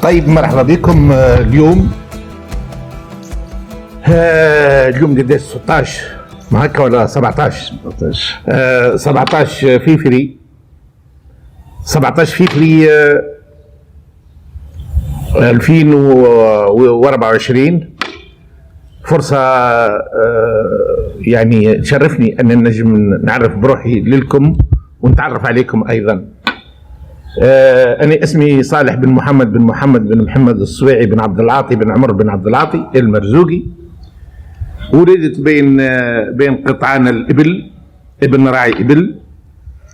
طيب مرحبا بكم. اليوم قديش 16 ما هكا ولا 17 17 فبراير 2024. فرصة يعني تشرفني أن نجم نعرف بروحي لكم ونتعرف عليكم أيضا. أنا اسمي صالح بن محمد بن محمد الصويعي بن عبد العاطي بن عمر بن عبد العاطي المرزوقي. ولدت بين قطعان الإبل، ابن راعي إبل.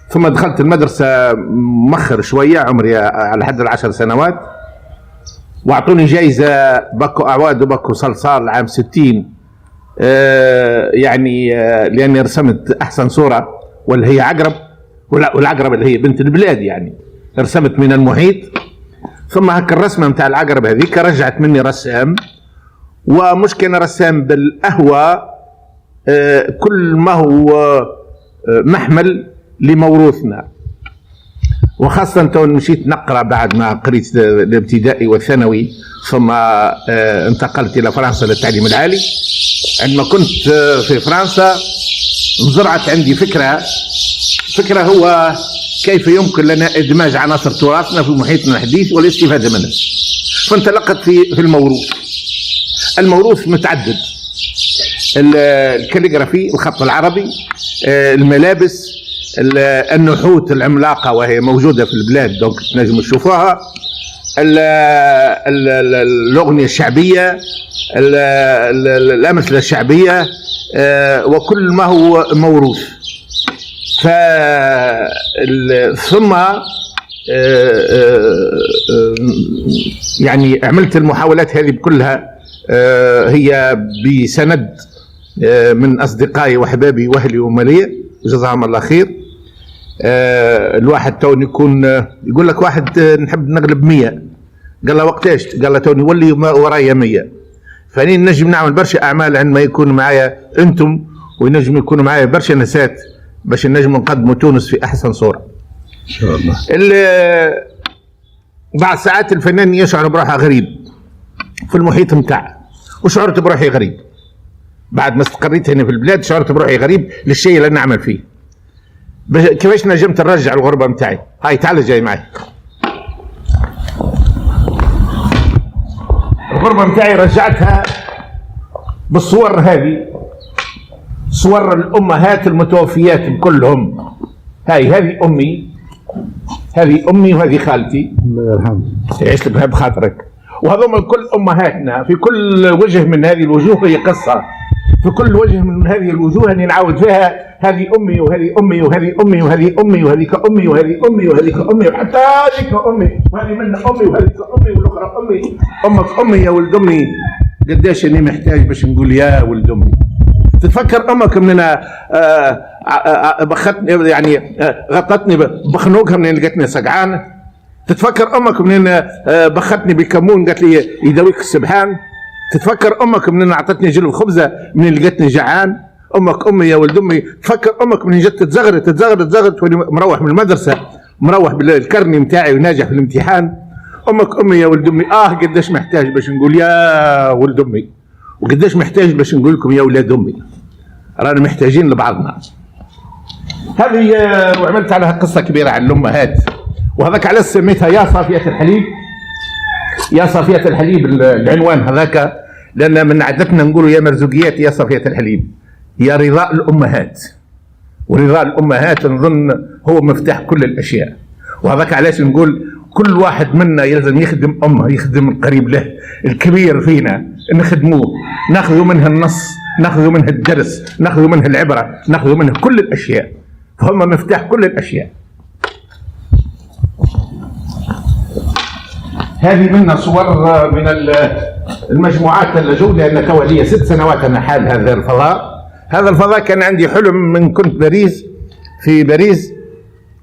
ثم دخلت المدرسة مؤخر شوية، عمري على حد 10 سنوات، واعطوني جايزة باكو أعواد وباكو صلصال عام 60 يعني لأني رسمت أحسن صورة واللي هي عقرب، والعقرب اللي هي بنت البلاد، يعني رسمت من المحيط. ثم هكا الرسمة متاع العقرب هذيك رجعت مني رسام، ومش كان رسام بالأهوى، كل ما هو محمل لموروثنا. وخاصة تو مشيت نقرأ بعد ما قريت الابتدائي والثانوي، ثم انتقلت إلى فرنسا للتعليم العالي. عندما كنت في فرنسا انزرعت عندي فكرة هو كيف يمكن لنا إدماج عناصر تراثنا في محيطنا الحديث والاستفادة منه. فانطلقت في الموروث متعدد: الكاليغرافي، الخط العربي، الملابس، النحوت العملاقة وهي موجودة في البلاد دونك تنجموا تشوفوها، الأغنية الشعبية، الأمثلة الشعبية، وكل ما هو موروث. ثم يعني عملت المحاولات هذه كلها هي بسند من أصدقائي وأحبابي وأهلي ومالية جزاهم الله خير. الواحد توني يقول لك واحد نحب نغلب 100، قال له وقتاش؟ قال له توني ولي ورايا 100. فاني نجم نعمل برشا أعمال عندما يكون معايا أنتم، وينجم يكونوا معايا برشا نسات باش نجم نقدموا تونس في أحسن صورة إن شاء الله. بعد ساعات الفنان يشعر بروحه غريب في المحيط متاعه، وشعرت بروحي غريب بعد ما استقريت هنا في البلاد. شعرت بروحي غريب للشيء اللي نعمل فيه. كيفاش نجمت نرجع الغربة متاعي؟ هاي تعال جاي معي. الغربة متاعي رجعتها بالصور هذه، صور الأمهات المتوفيات كلهم. هذه أمي وهذه خالتي الله يرحمها يعيش لك بخاطرك. وهذوما كل أمهاتنا، في كل وجه من هذه الوجوه هي قصة، في كل وجه من هذه الوجوه أني نعاود فيها هذه أمي وهذه أمي وهذه أمي وهذه أمي وهذيك أمي وهذه أمي وهذيك أمي وحتى هذيك أمي وهذه منها أمي وهذيك أمي والأخرى أمي. أمك أمي يا ولد أمي. قديش أني محتاج باش نقول يا ولد أمي. تتفكر أمك مننا بختني، يعني غطتني بخنوقها منين لقيتني سقعان؟ تتفكر أمك منين بختني بالكمون قالت لي يداويك السبحان؟ تتفكر أمك منين أعطتني جلب خبزة منين لقيتني جعان؟ أمك أمي يا ولد أمي. تفكر أمك منين جت تزغرت وأنا مروح من المدرسة، مروح بالكرني متاعي وناجح في الامتحان. أمك أمي يا ولد أمي. قديش محتاج باش نقول يا ولد أمي، وقديش محتاج باش نقول لكم يا ولاد أمي. رانا محتاجين لبعضنا. هذه وعملت عليها قصة كبيرة عن الأمهات، وهذاك على سميتها يا صافية الحليب. يا صافية الحليب العنوان هذاك، لأن من عادتنا نقولوا يا مرزوقيات يا صافية الحليب، هي رضاء الأمهات. ورضاء الأمهات نظن هو مفتاح كل الأشياء. وهذاك علاش نقول كل واحد منا يلزم يخدم أمه، يخدم القريب له الكبير فينا، نخدموه، ناخذ منها النص، ناخذ منها الدرس، ناخذ منها العبرة، ناخذ منها كل الأشياء. فهم مفتاح كل الأشياء. هذه منا صور من المجموعات اللجوء، لأن توالي 6 سنوات أنا حال هذا الفضاء. هذا الفضاء كان عندي حلم من كنت في باريس،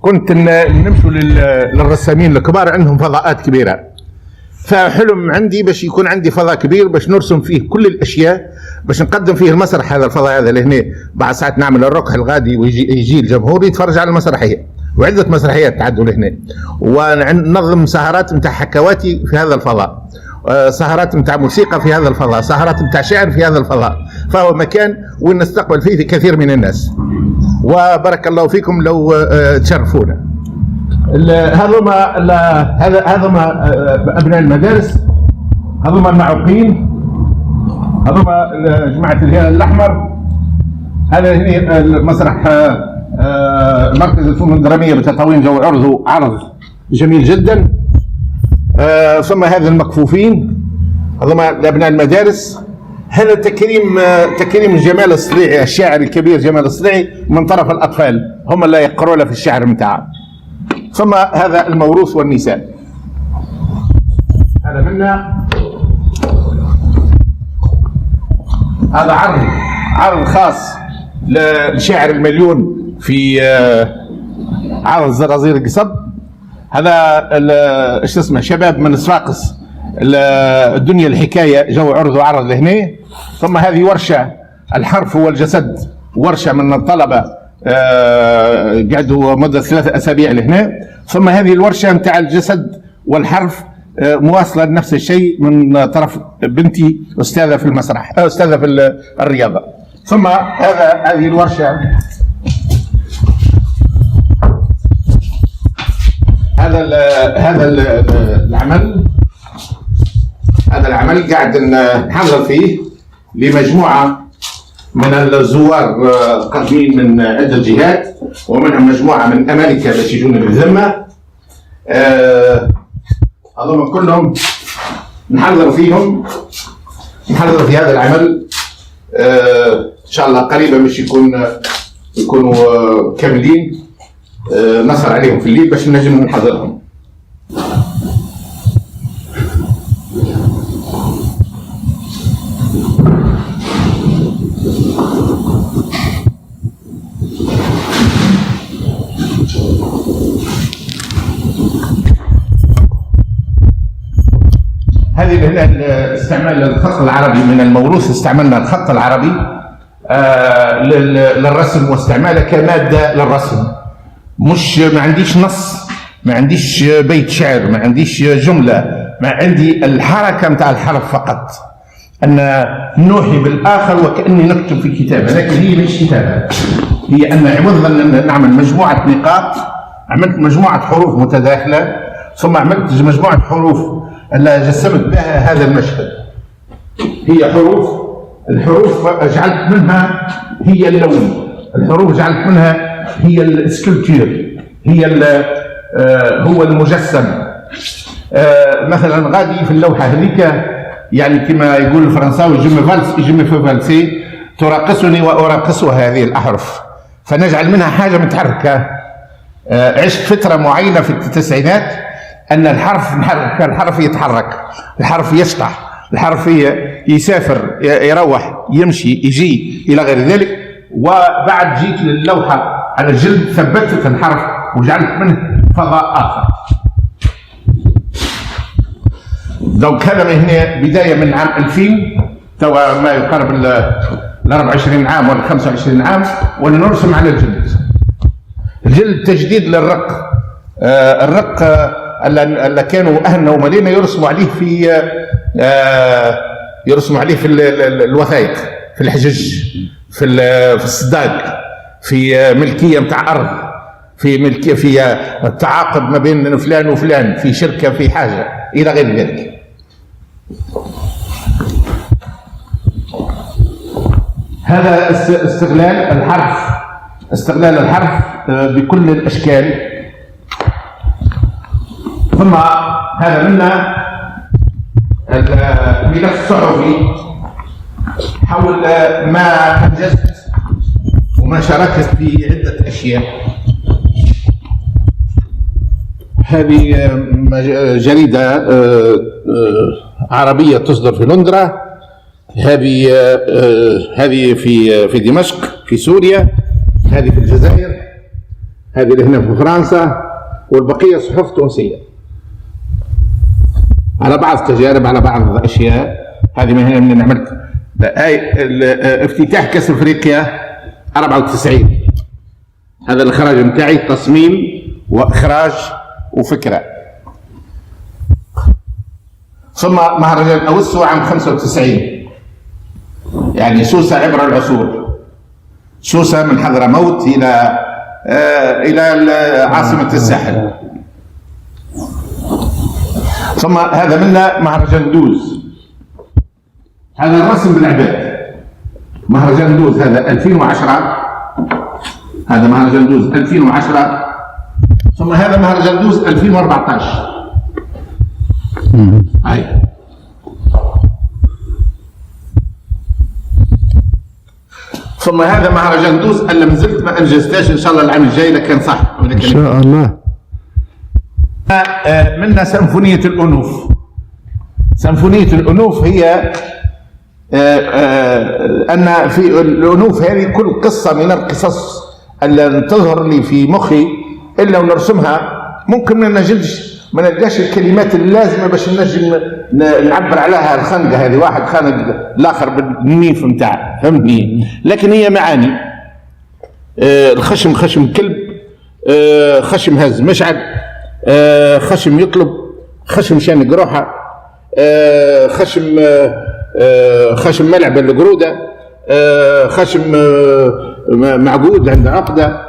كنت نمشوا للرسامين الكبار عندهم فضاءات كبيرة. فحلم عندي باش يكون عندي فضاء كبير باش نرسم فيه كل الأشياء، باش نقدم فيه المسرح. هذا الفضاء هذا لهنا بعد ساعات نعمل الركح الغادي ويجي الجمهور يتفرج على المسرحية، وعده مسرحيات تعدوا لهنا، وننظم سهرات نتاع حكواتي في هذا الفضاء، سهرات نتاع موسيقى في هذا الفضاء، سهرات نتاع شعر في هذا الفضاء. فهو مكان وين نستقبل فيه كثير من الناس، وبارك الله فيكم لو تشرفونا. هذوما ابناء المدارس، هذوما المعوقين، هذوما جماعه الهلال الاحمر. هذا هنا المسرح مركز الفنون الدراميه بتطاوين جو عرض جميل جدا. ثم هذا المكفوفين، هذوما ابناء المدارس. هذا تكريم جمال الصليعي، الشاعر الكبير جمال الصليعي، من طرف الاطفال، هم اللي يقروا في الشعر متاعه. ثم هذا الموروث والنساء. هذا منا، هذا عرض خاص للشاعر المليون في عرض زرازير القصب. هذا ايش اسمه، شباب من صفاقس، الدنيا الحكايه جو عرض لهنا. ثم هذه ورشه الحرف والجسد، ورشه من الطلبه قعدوا مده 3 أسابيع لهنا. ثم هذه الورشه نتاع الجسد والحرف مواصله لنفس الشيء من طرف بنتي استاذه في المسرح، استاذه في الرياضه. ثم هذه الورشه، هذا العمل قاعد نحضر فيه لمجموعه من الزوار قادمين من عده جهات، ومنهم مجموعه من امريكا باش يجونا بالذمه. هذول كلهم نحضر في هذا العمل. ان شاء الله قريبا باش يكونوا كاملين، نسهر عليهم في الليل باش نجم نحضرهم. هذه هنا استعمال الخط العربي من الموروث. استعملنا الخط العربي للرسم، واستعماله كمادة للرسم. ما عنديش نص، ما عنديش بيت شعر، ما عنديش جملة، ما عندي الحركة متاع الحرف فقط، أن نوحي بالآخر وكأني نكتب في كتابة. لكن هي مش كتابة، هي أن عوض أن نعمل مجموعة نقاط عملت مجموعة حروف متداخلة، ثم عملت مجموعة حروف اللي جسمت بها هذا المشهد. هي الحروف جعلت منها هي اللون، الحروف جعلت منها هي السكولبتور، هو المجسم. مثلا غادي في اللوحة هذيك، يعني كما يقول الفرنساوي جيمي فالسي، تراقصني وأراقصها هذه الأحرف، فنجعل منها حاجة متحركة. عشت فترة معينة في التسعينات أن الحرف يتحرك، الحرف يشطح، الحرف يسافر، يروح، يمشي، يجي إلى غير ذلك. وبعد جيت للوحة على الجلد، ثبتت الحرف وجعلت منه فضاء آخر. دونك هذا من هنا بداية من عام 2000 توا ما يقارب ال 24 عام ولا 25 عام وانا نرسم على الجلد تجديد للرق. الرق اللي كانوا اهلنا ومالينا يرسموا عليه في الوثائق، في الحجج، في الصداق، في ملكيه نتاع ارض، في ملكيه، في التعاقد ما بين فلان وفلان، في شركه، في حاجه الى غير ذلك. هذا استغلال الحرف بكل الاشكال. ثم هذا منا الملف الصحفي حول ما انجزت وما شاركت في عده اشياء. هذه جريده عربيه تصدر في لندرا، هذه في دمشق في سوريا، هذه في الجزائر، هذه اللي هنا في فرنسا، والبقيه صحف تونسيه على بعض التجارب، على بعض الاشياء. هذه من هنا من عملت افتتاح كاس افريقيا 94، هذا الاخراج نتاعي، تصميم واخراج وفكره. ثم مهرجان اوسو عام 95 يعني سوسه عبر العصور، سوسه من حضرموت الى عاصمه الساحل. ثم هذا منا مهرجان دوز، هذا الرسم بالعباد. مهرجان دوز هذا 2010، هذا مهرجان دوز 2010. ثم هذا مهرجان دوز 2014. هاي ثم هذا مهرجان دوز اللي ما زلت ما انجزتهاش، ان شاء الله العام الجاي لكن صح ان شاء الله. منا سيمفونية الأنوف. سيمفونية الأنوف هي أن في الأنوف هذه كل قصة من القصص اللي تظهر لي في مخي إلا ونرسمها ممكن ما نلقاش الكلمات اللازمة باش نجم نعبر عليها. الخنقة هذه واحد خانق الآخر بالنيف نتاعه، فهمتني؟ لكن هي معاني. الخشم خشم كلب، خشم هز مشعل، خشم يطلب، خشم شانق روحه، خشم ملعب القرودة، خشم معقود عند عقدة،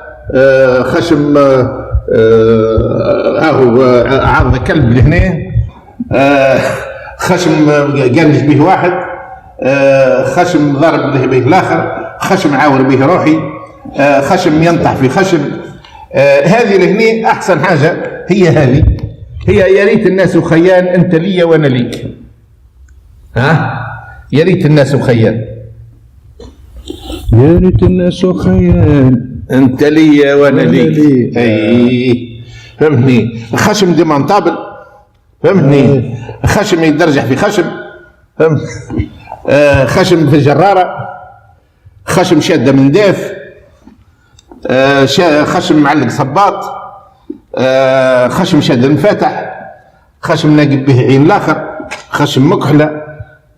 خشم عرض كلب لهنا، خشم قانج به واحد، خشم ضرب به الاخر، خشم عاور به روحي، خشم ينطح في خشم. هذه لهني احسن حاجه هي هذه، هي يا ريت الناس خيان انت لي وانا ليك. يا ريت الناس خيان، يا ريت الناس خيان انت لي وانا ليك. اي فهمتني؟ خشم ديمونتابل، فهمتني؟ خشم يتدرجح في خشم، فهمت؟ خشم في جراره، خشم شاده من داف، خشم معلق صباط، خشم شاد انفتح، خشم ناقب به عين الاخر، خشم مكحله،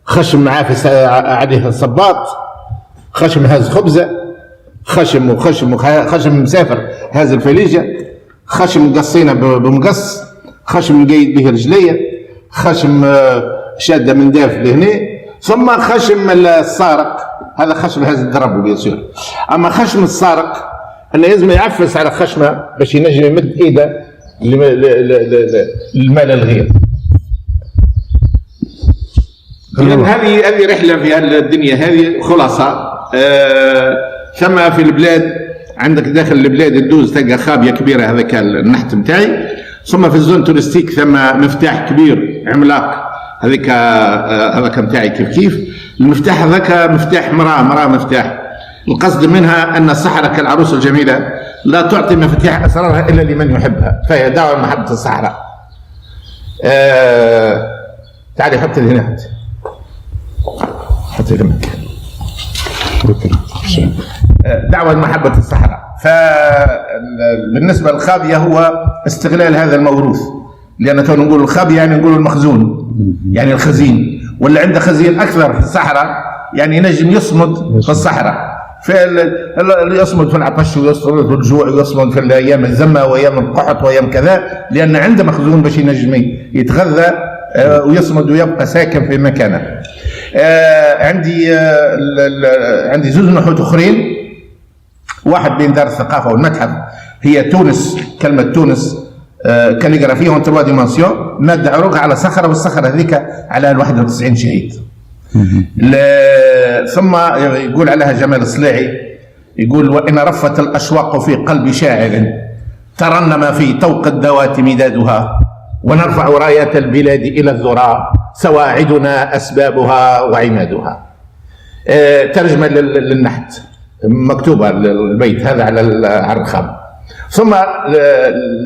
خشم عافس عليه الصباط، خشم هاز خبزه، خشم مسافر هاز الفليجه، خشم قصينا بمقص، خشم مقيد به رجليه، خشم شاده من داف لهنا. ثم خشم السارق، هذا خشم هاز الضرب بيصير. اما خشم السارق انه لازم يعفس على خشمه باش ينجم يمد ايده للمال الغير. لأن هذه رحله في الدنيا هذه خلاصه. ثم في البلاد عندك داخل البلاد الدوز تلقى خابيه كبيره، هذاك النحت نتاعي. ثم في الزون تورستيك ثم مفتاح كبير عملاق، هذاك نتاعي كيف المفتاح هذاك مفتاح مراه مفتاح. القصد منها أن الصحراء كالعروس الجميلة لا تعطي مفاتيح أسرارها إلا لمن يحبها، فهي دعوة محبة الصحراء. تعالي حط لي هنا، حط لي دعوة محبة الصحراء. فبالنسبة للخابية هو استغلال هذا الموروث، لأن تو نقول الخابية يعني نقول المخزون، يعني الخزين، واللي عنده خزين أكثر في الصحراء يعني ينجم يصمد في الصحراء. فاللي يصمد في العطش ويصمد في الجوع ويصمد في الايام الزمه وايام القحط وايام كذا، لان عنده مخزون باش ينجم يتغذى ويصمد ويبقى ساكن في مكانه. عندي زوج نحوت اخرين، واحد بين دار الثقافه والمتحف هي تونس، كلمه تونس كاليغرافيه اون 3 ديمونسيون، ماده عروقها على صخره والصخره هذيك على 91 شهيد. ثم يقول عليها جمال الصلاعي، يقول: وإن رفت الأشواق في قلب شاعر ترنم في طوق الذوات مدادها، ونرفع راية البلاد إلى الذرى سواعدنا أسبابها وعمادها. ترجمة للنحت مكتوبة البيت هذا على الرخام. ثم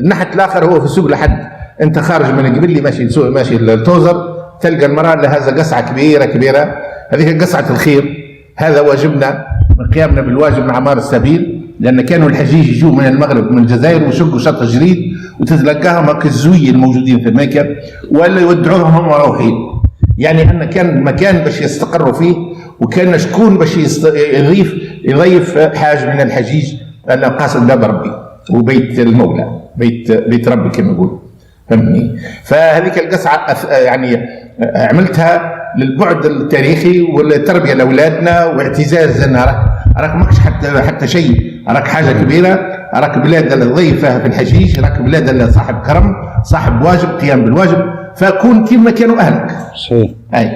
النحت الآخر هو في سوق لحد، أنت خارج من قبل لي ماشي التوزر، تلقى المرأة لها قصعة كبيرة، هذه قصعة الخير. هذا واجبنا من قيامنا بالواجب مع مار السبيل، لأن كانوا الحجيج يجوا من المغرب من الجزائر ويشقوا شط جريد وتتلقاهم هكا الزوي الموجودين في المكان، ولا يودعوهم هم روحين. يعني أن كان مكان باش يستقروا فيه، وكان شكون باش يضيف حاج من الحجيج، لأنه قاصد باب ربي. وبيت المولى، بيت ربي كما يقول، فهمني. فهذيك القصعة يعني عملتها للبعد التاريخي والتربية لأولادنا واعتزاز أن راك ماكش حتى شيء، راك حاجة كبيرة، راك بلاد الضيفة في الحشيش، راك بلاد صاحب كرم، صاحب واجب، قيام بالواجب، فكون كما كانوا أهلك. صحيح. أي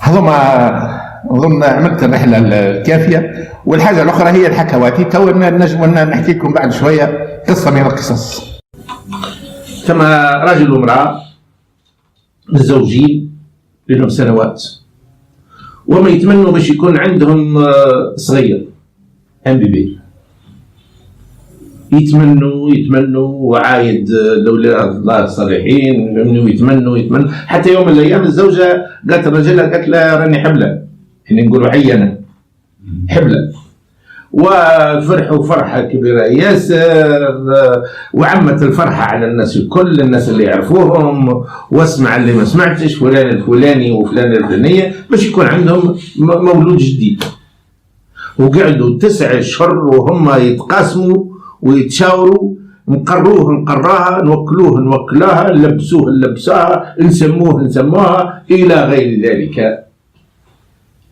هذوما أظن عملت الرحلة الكافية. والحاجة الأخرى هي الحكواتي، تو نجم نحكي لكم بعد شوية قصة من القصص. ثم رجل وامرأة متزوجين لهم سنوات، وما يتمنوا باش يكون عندهم صغير MBB، يتمنوا وعايد الاولاد الله الصالحين، ويتمنوا حتى يوم من الايام الزوجه قالت الرجل، قالت له راني حبله، يعني نقولوا عينه حبله، وفرحوا فرحه كبيره ياسر، وعمت الفرحه على الناس الكل، الناس اللي يعرفوهم، واسمع اللي ما سمعتش، فلان الفلاني وفلان الفلانيه، باش يكون عندهم مولود جديد. وقعدوا 9 أشهر وهم يتقاسموا ويتشاوروا، نقراها، نوكلوها، نلبسوها، نسموها إلى غير ذلك،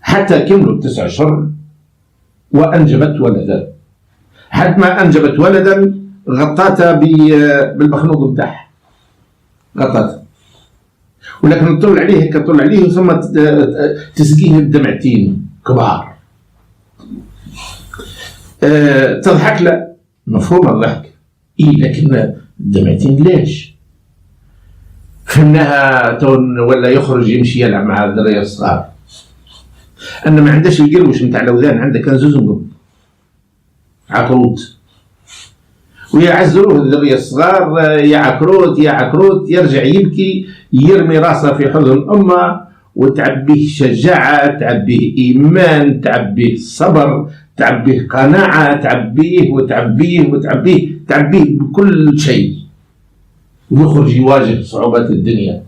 حتى كملوا 9 أشهر وأنجبت ولدا. حتى ما أنجبت ولدا غطاتها بالمخنوق بتاعها، غطاتها، ولكن طول عليه ثم تسقيه بدمعتين كبار. تضحك له، مفهوم الضحك، لكن الدمعتين ليش؟ فهمناها تون، ولا يخرج يمشي يلعب مع الذريه الصغار، أنا ما عندهاش القروش نتاع الأوذان، عنده كان زوزنقم عكروت، ويعزروه الذريه الصغار، يا عكروت، يرجع يبكي، يرمي راسه في حضن أمه، وتعبيه شجاعة، تعبيه إيمان، تعبيه صبر، تعبيه قناعة، تعبيه بكل شيء، ويخرج يواجه صعوبات الدنيا،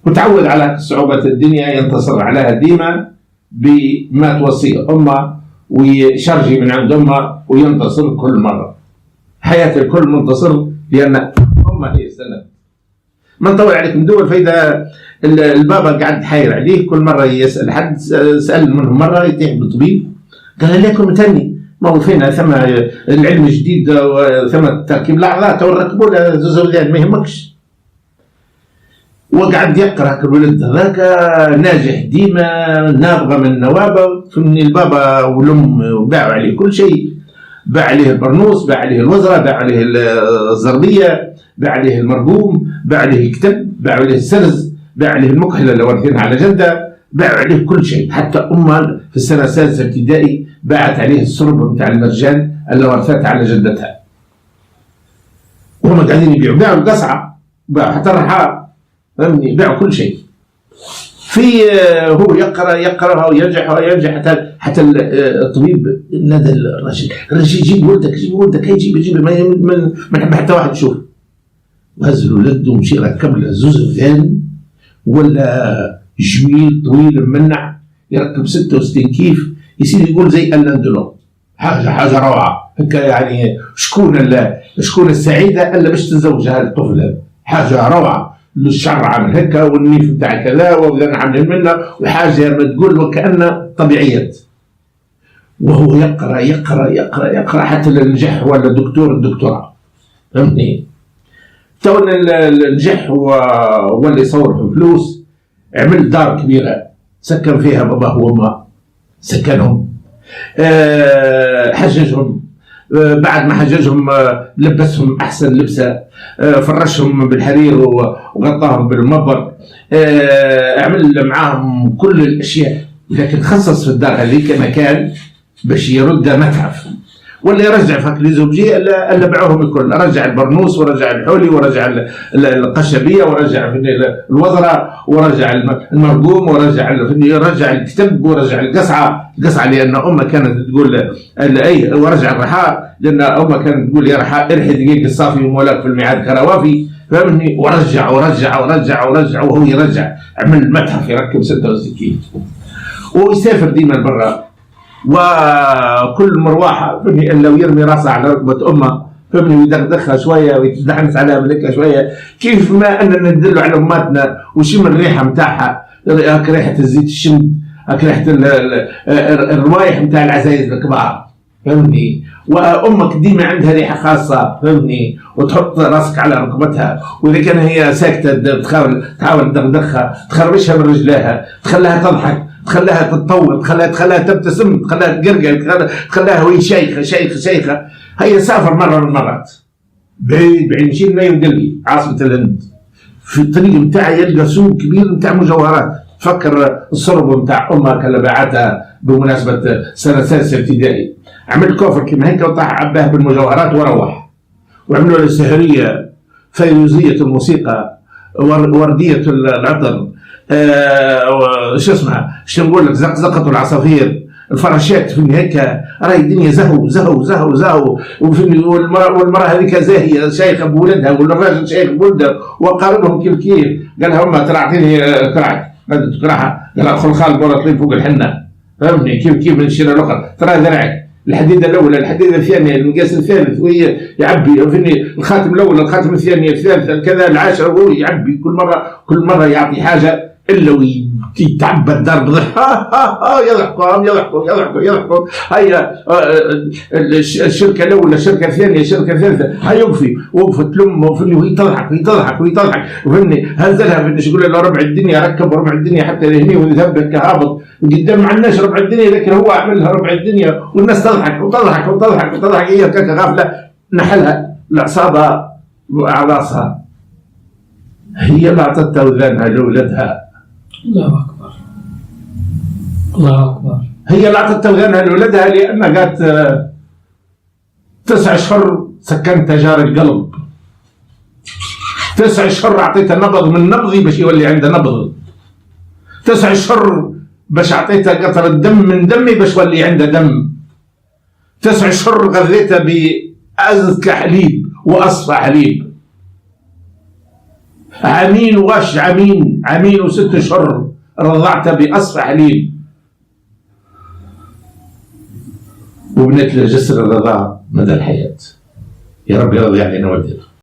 وتعود على صعوبات الدنيا، ينتصر عليها ديما بما توصيه أمه، ويشرجي من عند أمه، وينتصر كل مرة. حياة الكل منتصر، لأن أمه هي السند. ما نطول عليكم دول، فإذا البابا قاعد حاير عليه، كل مرة يسأل حد، سأل منهم مرة يتيح بطبيب، قال لكم تاني ما هو فينا ثم العلم الجديد ثم تركيب الأعضاء، تو ركبوا له زوزودان ما يهمكش. وقعد يقرأ الولد هذاك ناجح ديما، نابغة من النوابة، فمن البابا والأم باعوا عليه كل شيء، باع عليه البرنوس، باع عليه الوزرة، باع عليه الزربية، باع عليه المرقوم، باع عليه الكتب، باع عليه السرز، باع عليه المكحلة اللي ورثينها على جدة، باع عليه كل شيء. حتى أمها في السنة السادسة ابتدائي باعت عليه السرب نتاع المرجان اللي ورثتها على جدتها. وهم قاعدين يبيعوا، باعوا القصعة، باعوا حتى الرحال، فهمني، باعوا كل شيء. في هو يقرأ وينجح حتى الطبيب نادى الرجل جيب ولدك، يجيب ما نحب حتى واحد يشوف. وهز الولد ومشي ركب له زوز ثاني، ولا جميل طويل ممنع، يركب 66 كيف، يصير يقول زي اللاندلو، حاجة روعة هكا. يعني شكون السعيدة الا باش تتزوج هذا الطفل هذا، حاجة روعة، الشعر عامل هكا، والنيف بتاع كذا، وبدنا عاملين منه، وحاجة ما تقول وكأنه طبيعيات. وهو يقرأ حتى نجح، ولا الدكتوراه، فهمتني. تو نجح ولا يصور في فلوس، عمل دار كبيرة سكن فيها باباه وامه، سكنهم، حججهم، بعد ما حججهم لبسهم أحسن لبسة، فرشهم بالحرير وغطاهم بالمبر، عمل معاهم كل الأشياء. لكن خصص في الدار هذيك مكان باش يرد متحف، ولا يرجع فاكلي زوجي الا باعوهم الكل، رجع البرنوس، ورجع الحولي، ورجع القشبيه، ورجع الوزره، ورجع المرقوم، ورجع الكتب، ورجع القصعه، لان امه كانت تقول ورجع الرحال، لان امه كانت تقول يا رحال ارحي دقيق الصافي ومولاك في الميعاد كروافي، فهمني. ورجع وهو يرجع، عمل متحف يركب 66، ويسافر ديما برا وكل مروحه فهمني الا ويرمي راسه على ركبه امه فهمني ويدغدغها شويه ويتدحنس عليها ملكها شويه، كيف ما اننا ندلوا على اماتنا وشم الريحه نتاعها، هاك ريحه الزيت الشمت، هاك ريحه الروايح نتاع العزايز الكبار فهمني، وامك ديما عندها ريحه خاصه فهمني، وتحط راسك على ركبتها، واذا كان هي ساكته تحاول تدغدغها، تخربشها من رجليها، تخليها تضحك، تخليها تتطور، تخليها تبتسم، تخليها تقرقر، تخليها وهي شيخه. هي سافر مره من المرات بعيد مشي نيو دلهي عاصمه الهند، في الطريق نتاعي يلقى سوق كبير نتاع مجوهرات، تفكر الصرب نتاع امها كان باعتها بمناسبه سنه سادسه ابتدائي، عمل كوفر كيما هيك وطاح عباه بالمجوهرات وروح، وعملوا له سهريه فيروزيه الموسيقى، ورديه العطر، شو اسمها، شو نقول لك، زقزقه العصافير، الفراشات في هيك، راهي الدنيا زهو والمراه هذيك زاهيه شيخه بولدها والراجل شيخ بولده وقاربهم كيف قال لها امها ترى اعطيني كرعك، بدها تكرعها، قال لها خل خالد ولا طليب فوق الحنه فهمني كيف من الشيره الاخرى، ترى ذرعك الحديده الاولى الحديده الثانيه المقاس الثالث وهي يعبي فهمني الخاتم الاول الخاتم الثاني الثالث كذا العاشر وهو يعبي كل مره يعطي حاجه الا ويتعبى الدار بضحك يضحكوا هيا الشركه الاولى الشركه الثانيه الشركه الثالثه هيا وقفت لامه وهي تضحك وفهمني هزلها فهمني يقول له ربع الدنيا ركب ربع الدنيا حتى لهني وذهب كهابط قدام ما عندناش ربع الدنيا، لكن هو عملها ربع الدنيا والناس تضحك هي كاكا غافله نحلها العصابه واعراصها، هي اللي اعطتها وذانها لاولادها. الله أكبر. هي اللي اعطت توذانها لولدها لانها قالت 9 أشهر سكنت جار القلب، 9 أشهر اعطيتها نبض من نبضي باش يولي عنده نبض، 9 أشهر باش اعطيتها قطر الدم من دمي باش يولي عنده دم، 9 أشهر غذيتها بأزكى حليب واصفى حليب، عامين واش عامين و6 أشهر رضعتها باصفى حليب، وبنت له جسر الرضاعة مدى الحياة. يا رب يرضي علينا والدينا.